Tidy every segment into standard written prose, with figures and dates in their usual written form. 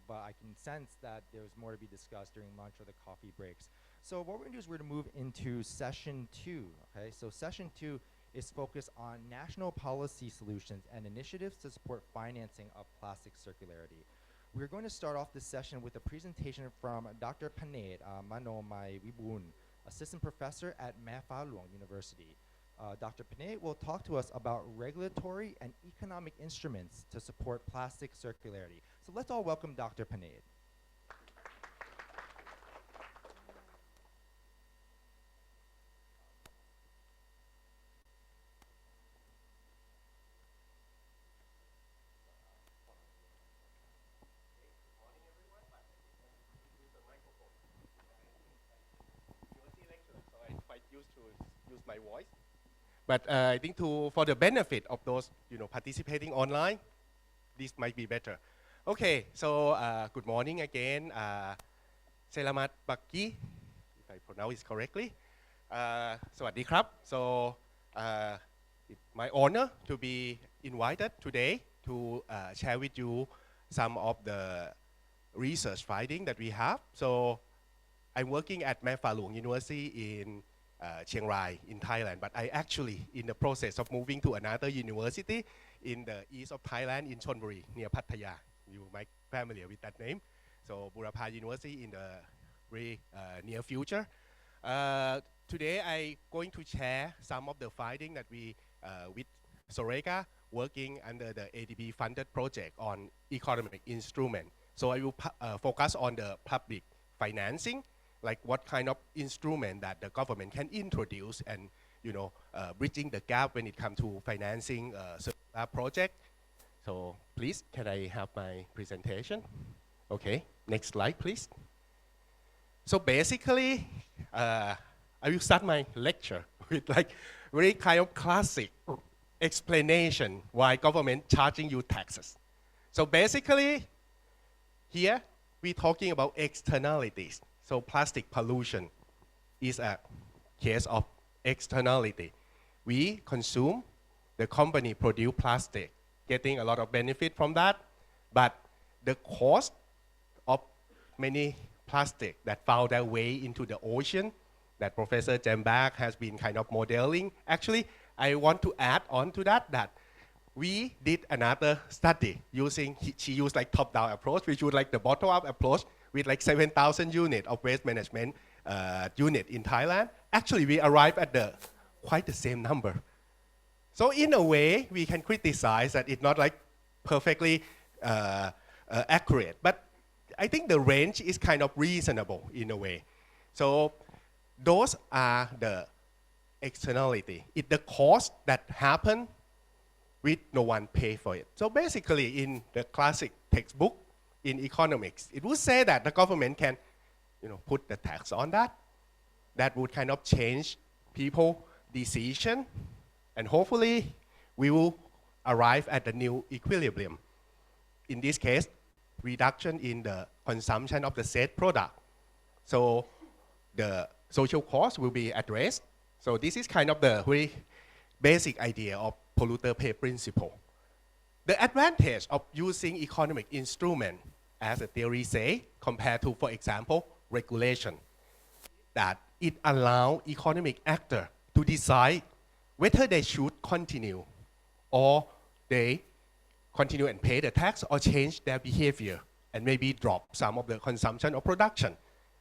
but I can sense that there's more to be discussed during lunch or the coffee breaks. So what we're gonna do is we're gonna move into session 2, okay? So session 2 is focused on national policy solutions and initiatives to support financing of plastic circularity. We're going to start off this session with a presentation from Dr. Panade Manomai Wibun, Assistant Professor at Mae Fah Luang University. Dr. Panade will talk to us about regulatory and economic instruments to support plastic circularity. So let's all welcome Dr. Panade. Use my voice, but I think for the benefit of those participating online, this might be better. Okay, so good morning again. Selamat pagi, if I pronounce it correctly. สวัสดีครับ So it's my honor to be invited today to share with you some of the research finding that we have. So I'm working at Mae Fah Luang University in Chiang Rai in Thailand, but I actually in the process of moving to another university in the east of Thailand in Chonburi near Pattaya. You might familiar with that name. So Burapha University in the very near future. Today I going to share some of the finding that we with Soreka working under the ADB funded project on economic instrument. So I will focus on the public financing, like what kind of instrument that the government can introduce and bridging the gap when it comes to financing a project. So please, can I have my presentation? Okay, next slide please. So basically, I will start my lecture with like very kind of classic explanation why government charging you taxes. So basically, here we're talking about externalities. So plastic pollution is a case of externality. We consume, the company produce plastic, getting a lot of benefit from that, but the cost of many plastic that found their way into the ocean that Professor Jembak has been kind of modeling. Actually, I want to add on to that we did another study using, she used like top-down approach, which was like the bottom-up approach with like 7,000 units of waste management unit in Thailand. Actually, we arrived at quite the same number. So in a way, we can criticize that it's not like perfectly accurate, but I think the range is kind of reasonable in a way. So those are the externality. It's the cost that happen with no one pay for it. So basically in the classic textbook in economics, it would say that the government can put the tax on that. That would kind of change people's decision, and hopefully we will arrive at the new equilibrium. In this case, reduction in the consumption of the said product. So the social cost will be addressed. So this is kind of the very basic idea of polluter pay principle. The advantage of using economic instrument, as the theory say, compared to, for example, regulation, that it allows economic actor to decide whether they should continue or they continue and pay the tax or change their behavior and maybe drop some of the consumption or production.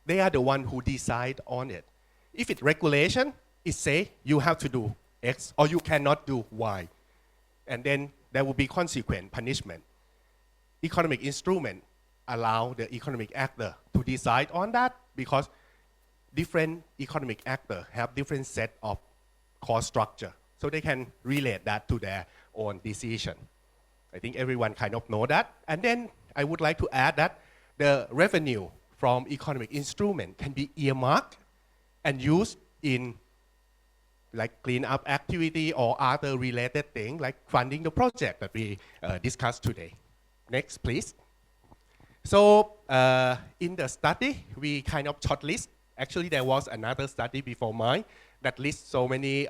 They are the one who decide on it. If it's regulation, it say you have to do X or you cannot do Y. And then there will be consequent punishment. Economic instrument allow the economic actor to decide on that because different economic actors have different set of cost structure. So they can relate that to their own decision. I think everyone kind of know that. And then I would like to add that the revenue from economic instrument can be earmarked and used in like clean up activity or other related things like funding the project that we discussed today. Next, please. So in the study, we kind of shortlist. Actually, there was another study before mine that lists so many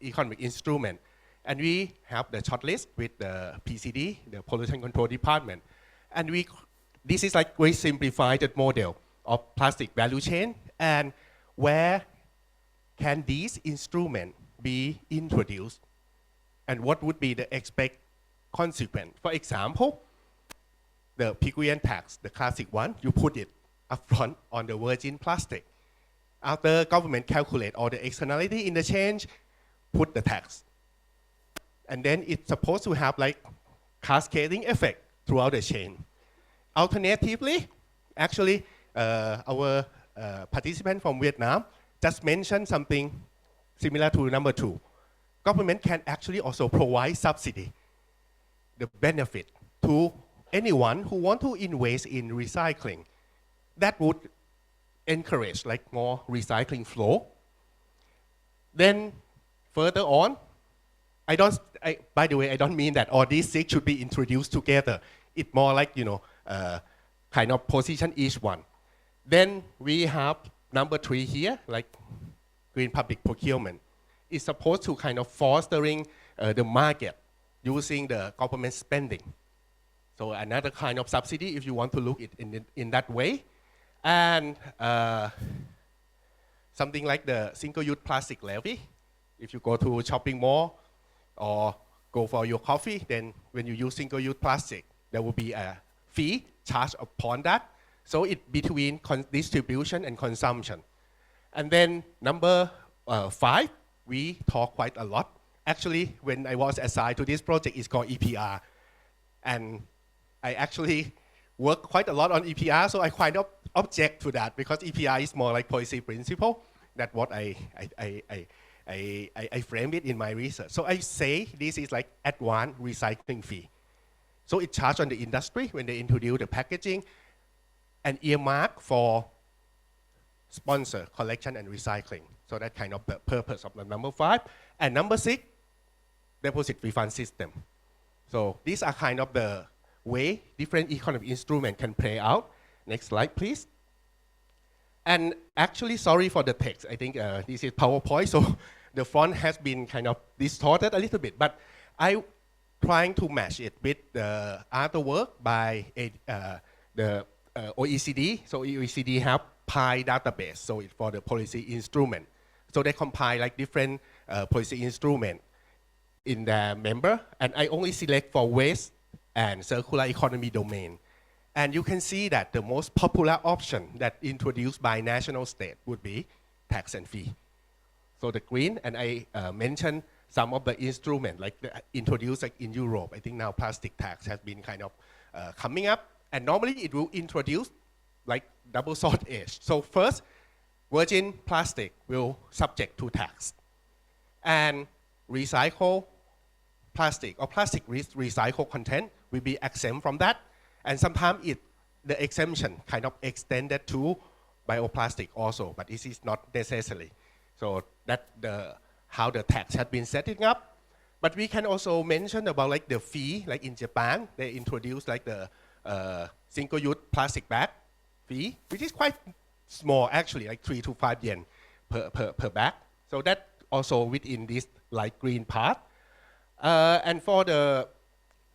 economic instruments. And we have the shortlist with the PCD, the Pollution Control Department. And we this is like very simplified model of plastic value chain, and where can these instruments be introduced, and what would be the expect consequence? For example, the Pigouvian tax, the classic one, you put it upfront on the virgin plastic. After government calculate all the externality in the change, put the tax. And then it's supposed to have like cascading effect throughout the chain. Alternatively, actually, our participant from Vietnam just mentioned something similar to number 2. Government can actually also provide subsidy, the benefit to anyone who want to invest in recycling. That would encourage like more recycling flow. Then further on, by the way, I don't mean that all these 6 should be introduced together. It's more like, kind of position each one. Then we have number 3 here, like green public procurement. It's supposed to kind of fostering the market using the government spending. So another kind of subsidy if you want to look it in that way. And something like the single-use plastic levy. If you go to a shopping mall or go for your coffee, then when you use single-use plastic, there will be a fee charged upon that. So it's between distribution and consumption. And then number 5, we talk quite a lot. Actually, when I was assigned to this project, it's called EPR. And I actually work quite a lot on EPR, so I kind of object to that because EPR is more like policy principle. That's what I frame it in my research. So I say this is like advanced recycling fee. So it charged on the industry when they introduce the packaging and earmark for sponsor collection and recycling. So that's kind of the purpose of the number 5. And number 6, deposit refund system. So these are kind of the way different economic instruments can play out. Next slide, please. And actually, sorry for the text. I think this is PowerPoint, so the font has been kind of distorted a little bit. But I trying to match it with the other work by the OECD. So OECD have PI database, so it's for the policy instrument. So they compile like different policy instruments in their member, and I only select for waste and circular economy domain. And you can see that the most popular option that introduced by national state would be tax and fee. So the green, and I mentioned some of the instruments like introduced like in Europe. I think now plastic tax has been kind of coming up, and normally it will introduce like double sword edge. So first, virgin plastic will subject to tax, and recycle plastic or plastic recycled content will be exempt from that. And sometimes the exemption kind of extended to bioplastic also, but this is not necessary. So that how the tax has been setting up. But we can also mention about like the fee, like in Japan, they introduced like the single-use plastic bag fee, which is quite small actually, like 3 to 5 yen per bag. So that also within this light green part. And for the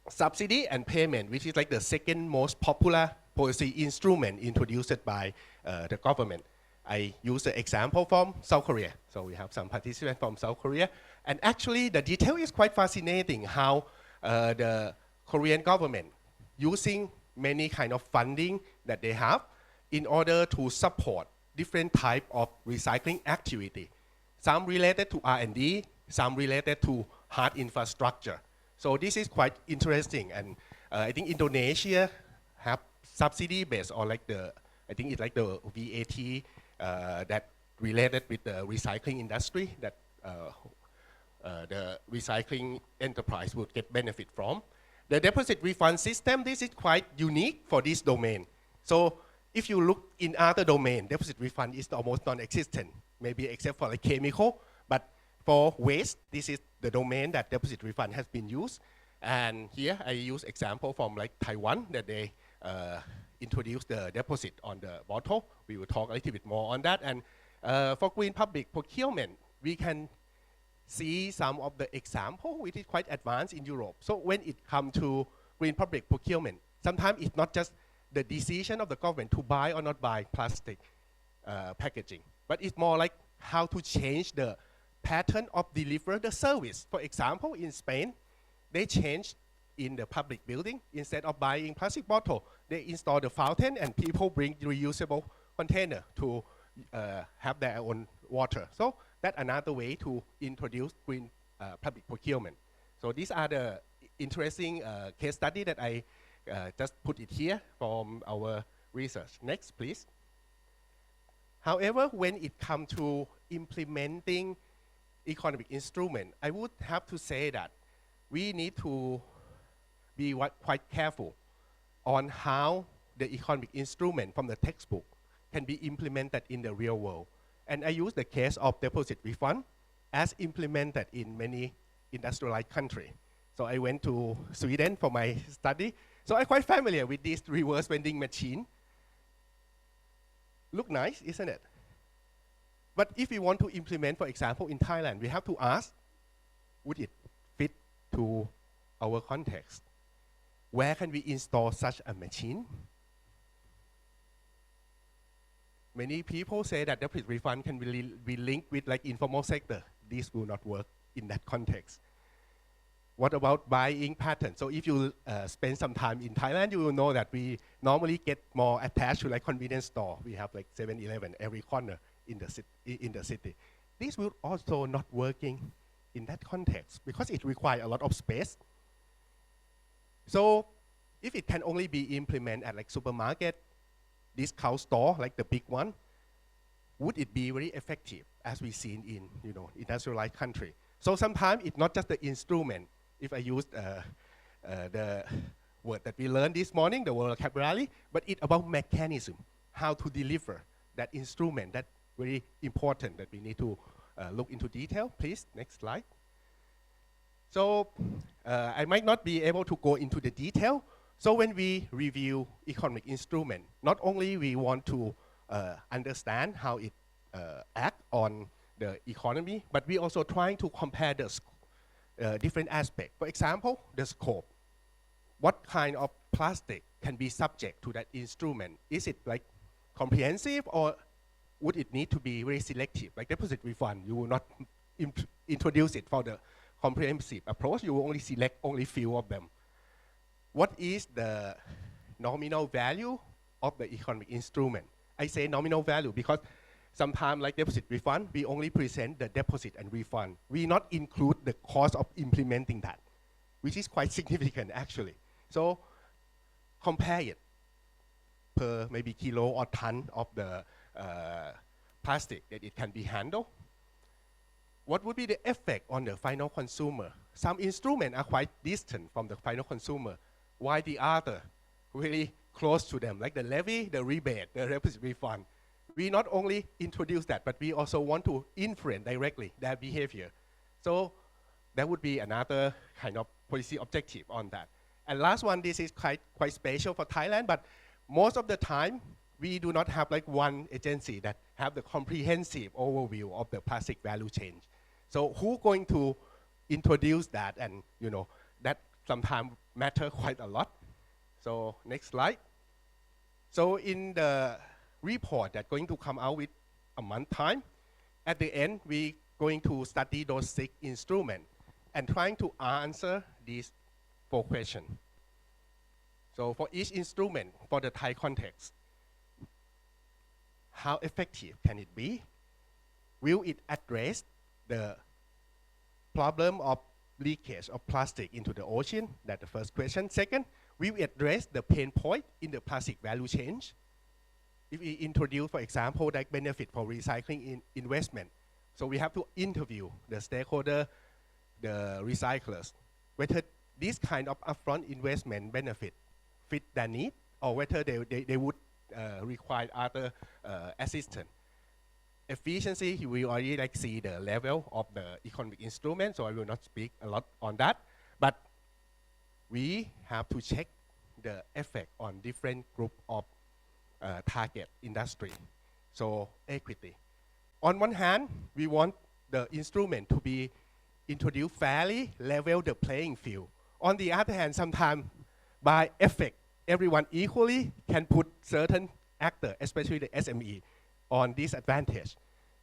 subsidy and payment, which is like the second most popular policy instrument introduced by the government. I use the example from South Korea. So we have some participants from South Korea. And actually the detail is quite fascinating how the Korean government using many kind of funding that they have in order to support different type of recycling activity. Some related to R&D, some related to hard infrastructure. So this is quite interesting, and I think Indonesia have subsidy based on like I think it's like the VAT that related with the recycling industry that the recycling enterprise would get benefit from. The deposit refund system, this is quite unique for this domain. So if you look in other domain, deposit refund is almost non-existent, maybe except for like chemical, but for waste, this is the domain that deposit refund has been used. And here I use example from like Taiwan that they introduced the deposit on the bottle. We will talk a little bit more on that. And for green public procurement, we can see some of the example which is quite advanced in Europe. So when it comes to green public procurement, sometimes it's not just the decision of the government to buy or not buy plastic packaging, but it's more like how to change the pattern of deliver the service. For example, in Spain, they changed in the public building, instead of buying plastic bottle, they install the fountain and people bring reusable container to have their own water. So that's another way to introduce green public procurement. So these are the interesting case study that I just put it here from our research. Next, please. However, when it comes to implementing economic instrument, I would have to say that we need to be quite careful on how the economic instrument from the textbook can be implemented in the real world. And I use the case of deposit refund as implemented in many industrialized countries. So I went to Sweden for my study. So I'm quite familiar with this reverse vending machine. Look nice, isn't it? But if we want to implement, for example, in Thailand, we have to ask, would it fit to our context? Where can we install such a machine? Many people say that deposit refund can be linked with like informal sector. This will not work in that context. What about buying patterns? So if you spend some time in Thailand, you will know that we normally get more attached to like convenience store. We have like 7-Eleven every corner in the city. This will also not working in that context because it requires a lot of space. So if it can only be implemented at like supermarket, discount store, like the big one, would it be very effective as we've seen in industrialized country? So sometimes it's not just the instrument. If I use the word that we learned this morning, the vocabulary, but it's about mechanism, how to deliver that instrument. That's very important that we need to look into detail. Please, next slide. So I might not be able to go into the detail. So when we review economic instrument, not only we want to understand how it acts on the economy, but we also trying to compare the different aspects. For example, the scope. What kind of plastic can be subject to that instrument? Is it like comprehensive, or would it need to be very selective? Like deposit refund, you will not introduce it for the comprehensive approach. You will only select only few of them. What is the nominal value of the economic instrument? I say nominal value because sometimes like deposit refund, we only present the deposit and refund. We not include the cost of implementing that, which is quite significant actually. So compare it per maybe kilo or ton of the plastic that it can be handled. What would be the effect on the final consumer? Some instruments are quite distant from the final consumer, while the other really close to them, like the levy, the rebate, the deposit refund. We not only introduce that, but we also want to influence directly their behavior. So that would be another kind of policy objective on that. And last one, this is quite special for Thailand, but most of the time, we do not have like one agency that have the comprehensive overview of the plastic value chain. So who going to introduce that? And that sometimes matter quite a lot. So next slide. So in the report that's going to come out with a month time, at the end, we going to study those 6 instruments and trying to answer these 4 questions. So for each instrument, for the Thai context, how effective can it be? Will it address the problem of leakage of plastic into the ocean? That's the first question. Second, will it address the pain point in the plastic value chain? If we introduce, for example, like benefit for recycling investment, so we have to interview the stakeholder, the recyclers, whether this kind of upfront investment benefit fit their need, or whether they would require other assistance. Efficiency, you will already like see the level of the economic instrument, so I will not speak a lot on that. But we have to check the effect on different group of target industry. So equity. On one hand, we want the instrument to be introduced fairly, level the playing field. On the other hand, sometimes by effect everyone equally can put certain actor, especially the SME, on disadvantage.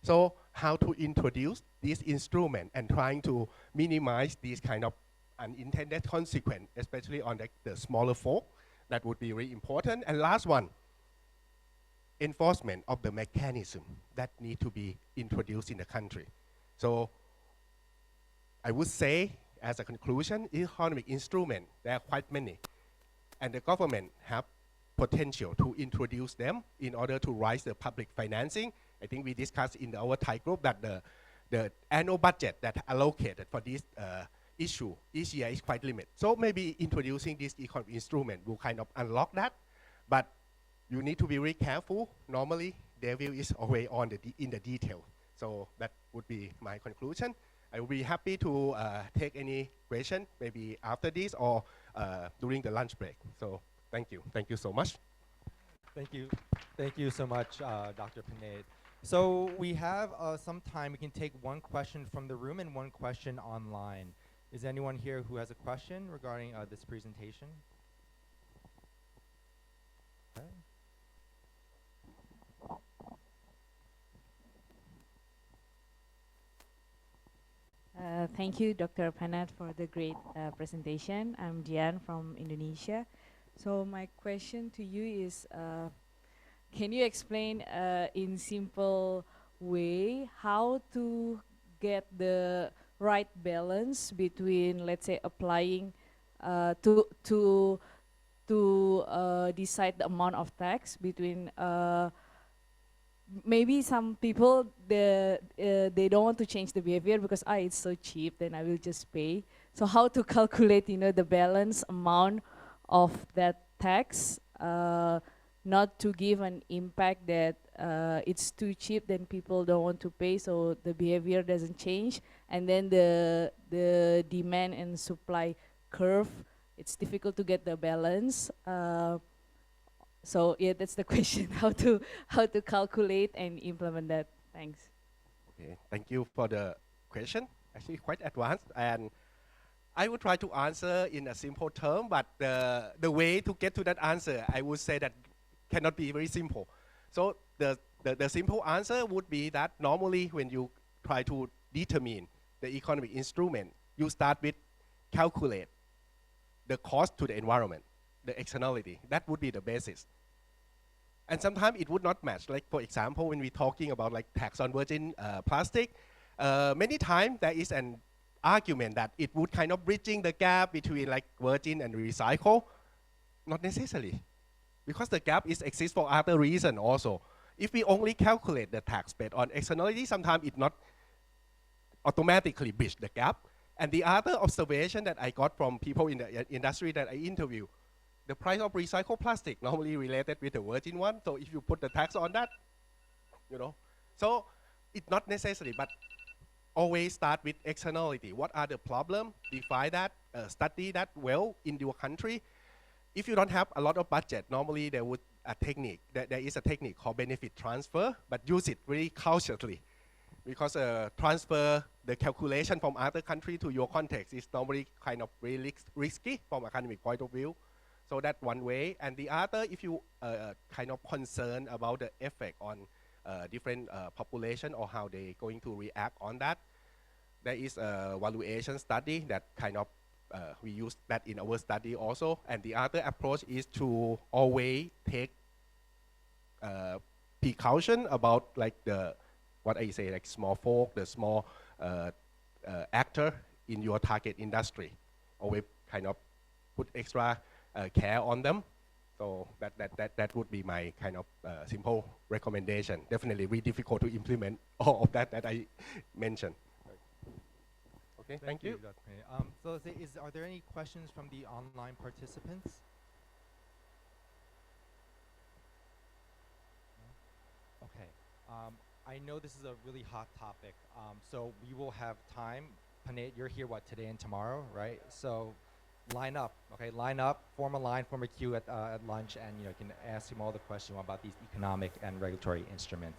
So how to introduce this instrument and trying to minimize these kind of unintended consequence, especially on the smaller folk, that would be really important. And last one, enforcement of the mechanism that need to be introduced in the country. So I would say, as a conclusion, economic instrument, there are quite many. And the government have potential to introduce them in order to raise the public financing. I think we discussed in our Thai group that the annual budget that allocated for this issue each year is quite limited. So maybe introducing this economic instrument will kind of unlock that. But you need to be very careful. Normally, devil is always on in the detail. So that would be my conclusion. I will be happy to take any question, maybe after this or during the lunch break. So thank you. Thank you so much. Thank you. Thank you so much, Dr. Panay. So we have some time. We can take one question from the room and one question online. Is anyone here who has a question regarding this presentation? Okay. Thank you, Dr. Panat, for the great presentation. I'm Dian from Indonesia. So my question to you is, can you explain in simple way how to get the right balance between, let's say, applying to decide the amount of tax between maybe some people they don't want to change the behavior because it's so cheap, then I will just pay. So how to calculate, the balance amount of that tax, not to give an impact that it's too cheap, then people don't want to pay, so the behavior doesn't change, and then the demand and supply curve, it's difficult to get the balance. So yeah, that's the question: how to calculate and implement that. Thanks. Okay, thank you for the question. Actually, quite advanced, and I will try to answer in a simple term. But the way to get to that answer, I would say that cannot be very simple. So the simple answer would be that normally when you try to determine the economic instrument, you start with calculate the cost to the environment, the externality. That would be the basis. And sometimes it would not match. Like for example, when we're talking about like tax on virgin plastic, many times there is an argument that it would kind of bridging the gap between like virgin and recycle. Not necessarily, because the gap exists for other reason also. If we only calculate the tax based on externality, sometimes it not automatically bridge the gap. And the other observation that I got from people in the industry that I interview, the price of recycled plastic normally related with the virgin one. So if you put the tax on that, so it's not necessary, but always start with externality. What are the problems? Define that, study that well in your country. If you don't have a lot of budget, normally there would there is a technique called benefit transfer, but use it very cautiously. Because transfer the calculation from other country to your context is normally kind of really risky from academic point of view. So that's one way. And the other, if you kind of concerned about the effect on different population or how they going to react on that, there is a valuation study that kind of, we use that in our study also. And the other approach is to always take precaution about like what I say, like small folk, the small actor in your target industry. Always kind of put extra care on them. So that would be my kind of simple recommendation. Definitely very difficult to implement all of that I mentioned. Okay, thank you. Dr. So are there any questions from the online participants? No? Okay. I know this is a really hot topic, so we will have time. Panay, you're here, today and tomorrow, right? So line up, okay? Line up, form a line, form a queue at lunch, and you can ask him all the questions about these economic and regulatory instruments.